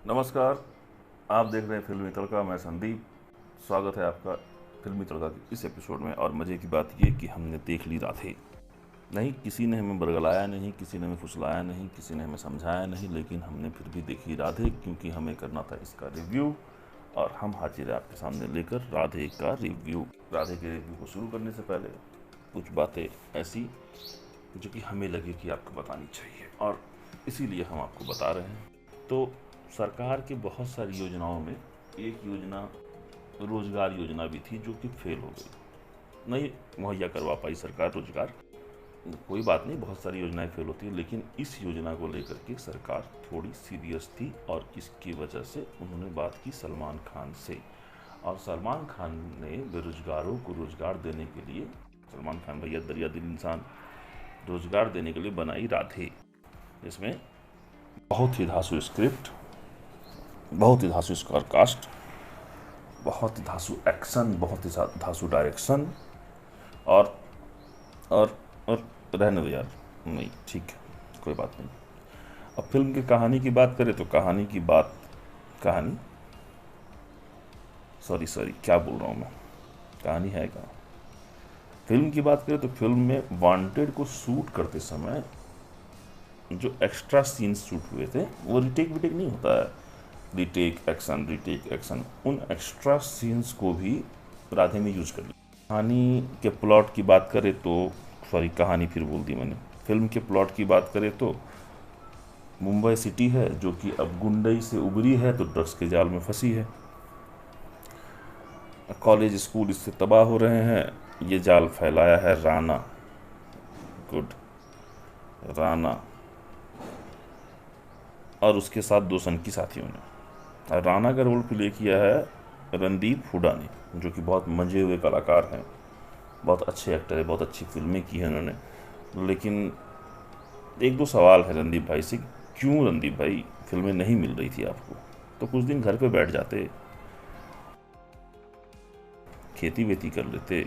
नमस्कार। आप देख रहे हैं फिल्मी तड़का। मैं संदीप। स्वागत है आपका फिल्मी तड़का के इस एपिसोड में। और मज़े की बात यह कि हमने देख ली राधे। नहीं, किसी ने हमें बरगलाया नहीं, किसी ने हमें फुसलाया नहीं, किसी ने हमें समझाया नहीं, लेकिन हमने फिर भी देखी राधे, क्योंकि हमें करना था इसका रिव्यू। और हम हाजिर हैं आपके सामने लेकर राधे का रिव्यू। राधे के रिव्यू को शुरू करने से पहले कुछ बातें ऐसी जो कि हमें लगे कि आपको बतानी चाहिए, और इसीलिए हम आपको बता रहे हैं। तो सरकार की बहुत सारी योजनाओं में एक योजना रोजगार योजना भी थी, जो कि फेल हो गई। नहीं मुहैया करवा पाई सरकार रोजगार। कोई बात नहीं, बहुत सारी योजनाएं फेल होती है, लेकिन इस योजना को लेकर के सरकार थोड़ी सीरियस थी, और इसकी वजह से उन्होंने बात की सलमान खान से। और सलमान खान ने बेरोजगारों को रोजगार देने के लिए, सलमान खान भैया दरिया दिल इंसान, रोजगार देने के लिए बनाई राधे। इसमें बहुत ही धांसू स्क्रिप्ट, बहुत ही धांसू स्टार कास्ट, बहुत ही धांसू एक्शन, बहुत ही धांसू डायरेक्शन। और और और रहने दो यार, नहीं ठीक है, कोई बात नहीं। अब फिल्म की कहानी की बात करें तो कहानी सॉरी क्या बोल रहा हूँ मैं, कहानी है कहाँ। फिल्म की बात करें तो फिल्म में वांटेड को शूट करते समय जो एक्स्ट्रा सीन्स शूट हुए थे, वो रिटेक विटेक नहीं होता है, रिटेक एक्शन, उन एक्स्ट्रा सीन्स को भी राधे में यूज कर लिया। कहानी के प्लॉट की बात करें तो कहानी फिर बोल दी मैंने। फिल्म के प्लॉट की बात करें तो मुंबई सिटी है जो कि अब गुंडई से उभरी है, तो ड्रग्स के जाल में फंसी है। कॉलेज स्कूल इससे तबाह हो रहे हैं। ये जाल फैलाया है राणा, गुड राणा, और उसके साथ दो सनकी साथियों ने। राणा का रोल प्ले किया है रणदीप हुडा ने, जो कि बहुत मंजे हुए कलाकार हैं, बहुत अच्छे एक्टर है, बहुत अच्छी फिल्में की हैं उन्होंने। लेकिन एक दो सवाल है रणदीप भाई से। क्यों रणदीप भाई फिल्में नहीं मिल रही थी आपको? तो कुछ दिन घर पे बैठ जाते, खेती वेती कर लेते।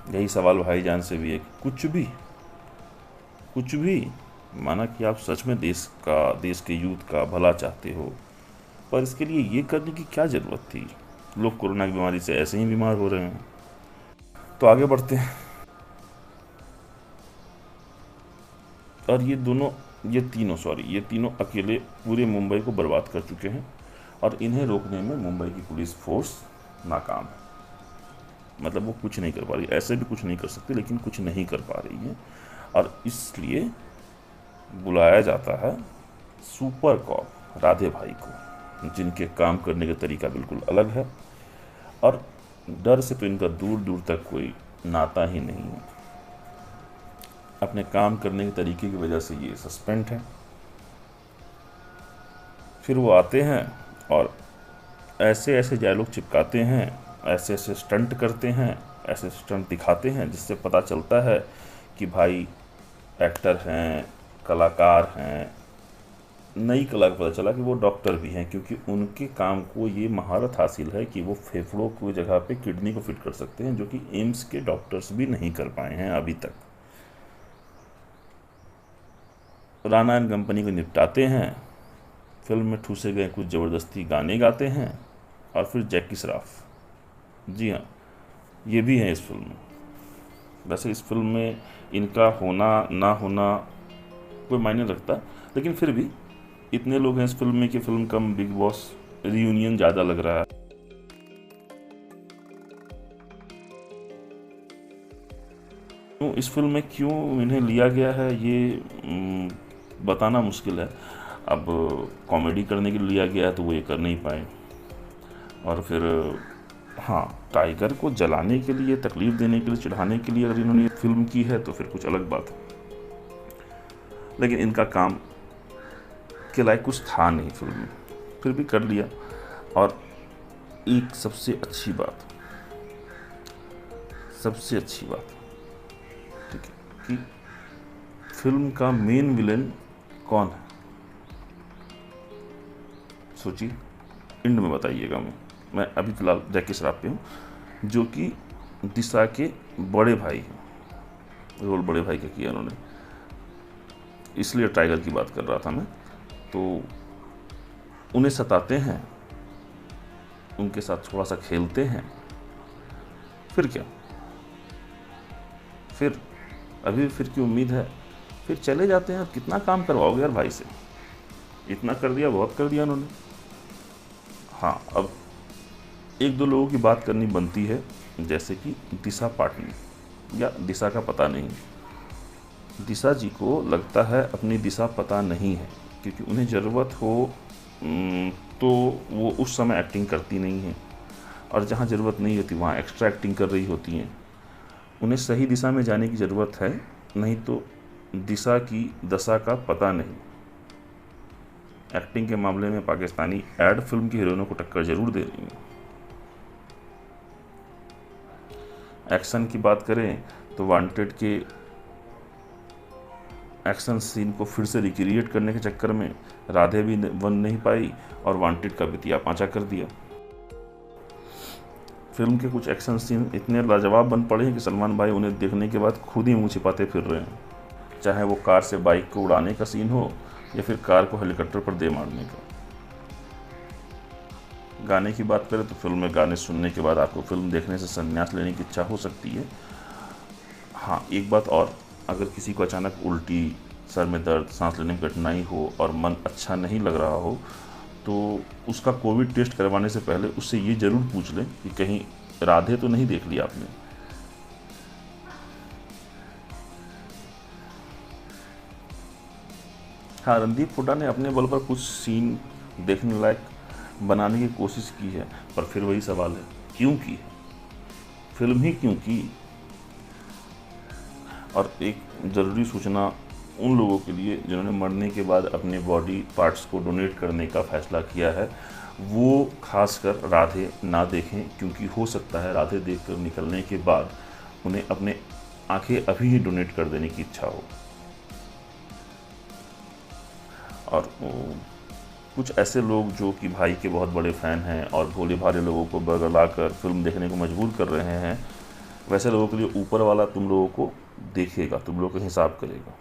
यही सवाल भाईजान से भी है। कुछ भी माना कि आप सच में देश के यूथ का भला चाहते हो, पर इसके लिए ये करने की क्या ज़रूरत थी? लोग कोरोना की बीमारी से ऐसे ही बीमार हो रहे हैं। तो आगे बढ़ते हैं। और ये तीनों अकेले पूरे मुंबई को बर्बाद कर चुके हैं, और इन्हें रोकने में मुंबई की पुलिस फोर्स नाकाम है। मतलब वो कुछ नहीं कर पा रही, ऐसे भी कुछ नहीं कर सकती, लेकिन कुछ नहीं कर पा रही है। और इसलिए बुलाया जाता है सुपर कॉप राधे भाई को, जिनके काम करने का तरीका बिल्कुल अलग है, और डर से तो इनका दूर दूर तक कोई नाता ही नहीं है। अपने काम करने के तरीके की वजह से ये सस्पेंड है। फिर वो आते हैं और ऐसे ऐसे डायलॉग चिपकाते हैं, ऐसे ऐसे स्टंट करते हैं, ऐसे स्टंट दिखाते हैं, जिससे पता चलता है कि भाई एक्टर हैं, कलाकार हैं। नई कला का पता चला कि वो डॉक्टर भी हैं, क्योंकि उनके काम को ये महारत हासिल है कि वो फेफड़ों की जगह पे किडनी को फिट कर सकते हैं, जो कि एम्स के डॉक्टर्स भी नहीं कर पाए हैं अभी तक। राणा एंड कंपनी को निपटाते हैं। फिल्म में ठूसे गए कुछ ज़बरदस्ती गाने गाते हैं, और फिर जैकी श्रॉफ, जी हाँ, ये भी हैं इस फिल्म में। वैसे इस फिल्म में इनका होना ना होना कोई मायने रखता, लेकिन फिर भी इतने लोग हैं इस फिल्म में कि फिल्म कम बिग बॉस रियूनियन ज़्यादा लग रहा है। तो इस फिल्म में क्यों इन्हें लिया गया है, ये बताना मुश्किल है। अब कॉमेडी करने के लिए लिया गया है, तो वो ये कर नहीं पाए। और फिर हाँ, टाइगर को जलाने के लिए, तकलीफ देने के लिए, चिढ़ाने के लिए अगर इन्होंने फिल्म की है तो फिर कुछ अलग बात है। लेकिन इनका काम के लायक कुछ था नहीं फिल्म में, फिर भी कर लिया। और एक सबसे अच्छी बात, ठीक है, कि फिल्म का मेन विलेन कौन है? सोचिए, एंड में बताइएगा। मैं अभी फिलहाल जैकी श्रॉफ पे हूँ, जो कि दिशा के बड़े भाई हैं। रोल बड़े भाई का किया उन्होंने, इसलिए टाइगर की बात कर रहा था मैं। तो उन्हें सताते हैं, उनके साथ थोड़ा सा खेलते हैं, फिर क्या, फिर अभी फिर की उम्मीद है, फिर चले जाते हैं। कितना काम करवाओगे यार भाई से, इतना कर दिया, बहुत कर दिया उन्होंने। हाँ, अब एक दो लोगों की बात करनी बनती है, जैसे कि दिशा पाटनी, या दिशा का पता नहीं। दिशा जी को लगता है अपनी दिशा पता नहीं है, क्योंकि उन्हें ज़रूरत हो तो वो उस समय एक्टिंग करती नहीं है, और जहाँ ज़रूरत नहीं होती वहाँ एक्स्ट्रा एक्टिंग कर रही होती हैं। उन्हें सही दिशा में जाने की ज़रूरत है, नहीं तो दिशा की दशा का पता नहीं। एक्टिंग के मामले में पाकिस्तानी एड फिल्म की हीरोइनों को टक्कर जरूर दे रही हैं। एक्शन की बात करें तो वांटेड के एक्शन सीन को फिर से रिक्रिएट करने के चक्कर में राधे भी बन नहीं पाई और वांटेड का बितिया पांचा कर दिया। फिल्म के कुछ एक्शन सीन इतने लाजवाब बन पड़े हैं कि सलमान भाई उन्हें देखने के बाद खुद ही मुंह छिपाते फिर रहे हैं, चाहे वो कार से बाइक को उड़ाने का सीन हो या फिर कार को हेलीकॉप्टर पर दे मारने का। गाने की बात करें तो फिल्म में गाने सुनने के बाद आपको फिल्म देखने से संन्यास लेने की इच्छा हो सकती है। हाँ, एक बात और, अगर किसी को अचानक उल्टी, सर में दर्द, सांस लेने में कठिनाई हो और मन अच्छा नहीं लग रहा हो, तो उसका कोविड टेस्ट करवाने से पहले उससे ये ज़रूर पूछ लें कि कहीं राधे तो नहीं देख लिया आपने। हाँ, रणदीप हुड्डा ने अपने बल पर कुछ सीन देखने लायक बनाने की कोशिश की है, पर फिर वही सवाल है, क्यों की है? फिल्म ही क्यों की? और एक ज़रूरी सूचना उन लोगों के लिए जिन्होंने मरने के बाद अपने बॉडी पार्ट्स को डोनेट करने का फैसला किया है, वो खासकर राधे ना देखें, क्योंकि हो सकता है राधे देखकर निकलने के बाद उन्हें अपने आंखें अभी ही डोनेट कर देने की इच्छा हो। और कुछ ऐसे लोग जो कि भाई के बहुत बड़े फ़ैन हैं और भोले भाले लोगों को बरगला कर फिल्म देखने को मजबूर कर रहे हैं, वैसे लोगों के लिए ऊपर वाला तुम लोगों को देखेगा, तुम लोगों का हिसाब करेगा,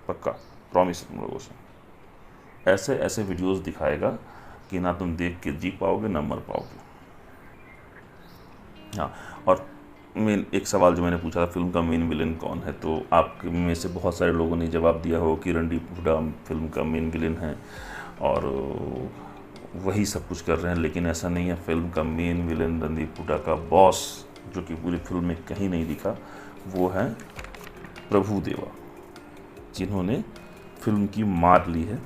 पक्का प्रॉमिस तुम लोगों से। ऐसे ऐसे वीडियोस दिखाएगा कि ना तुम देख के जी पाओगे ना मर पाओगे। हाँ, और मेन एक सवाल जो मैंने पूछा था, फिल्म का मेन विलेन कौन है, तो आप में से बहुत सारे लोगों ने जवाब दिया हो कि रणदीप हुड्डा फिल्म का मेन विलेन है और वही सब कुछ कर रहे हैं, लेकिन ऐसा नहीं है। फिल्म का मेन विलेन रणदीप हुड्डा का बॉस, जो कि पूरी फिल्म में कहीं नहीं दिखा, वो है प्रभु देवा, जिन्होंने फिल्म की मार ली है।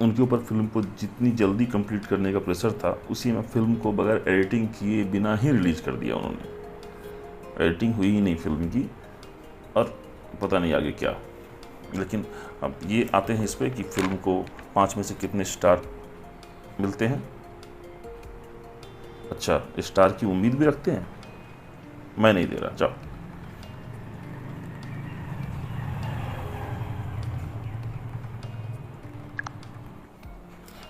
उनके ऊपर फिल्म को जितनी जल्दी कंप्लीट करने का प्रेशर था, उसी में फिल्म को बगैर एडिटिंग किए बिना ही रिलीज कर दिया उन्होंने। एडिटिंग हुई ही नहीं फिल्म की, और पता नहीं आगे क्या। लेकिन अब ये आते हैं इस पे कि फिल्म को 5 में से कितने स्टार मिलते हैं। अच्छा, स्टार की उम्मीद भी रखते हैं? मैं नहीं दे रहा, जाओ।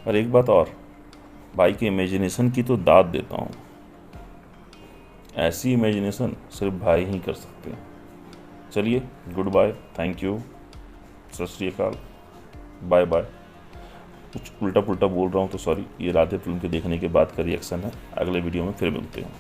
और एक बात और, भाई की इमेजिनेशन की तो दाद देता हूँ। ऐसी इमेजिनेशन सिर्फ भाई ही कर सकते हैं। चलिए, गुड बाय, थैंक यू, सत श्री अकाल, बाय बाय। कुछ उल्टा पुल्टा बोल रहा हूँ तो सॉरी, ये राधे फिल्म के देखने के बाद का रिएक्शन है। अगले वीडियो में फिर मिलते हैं।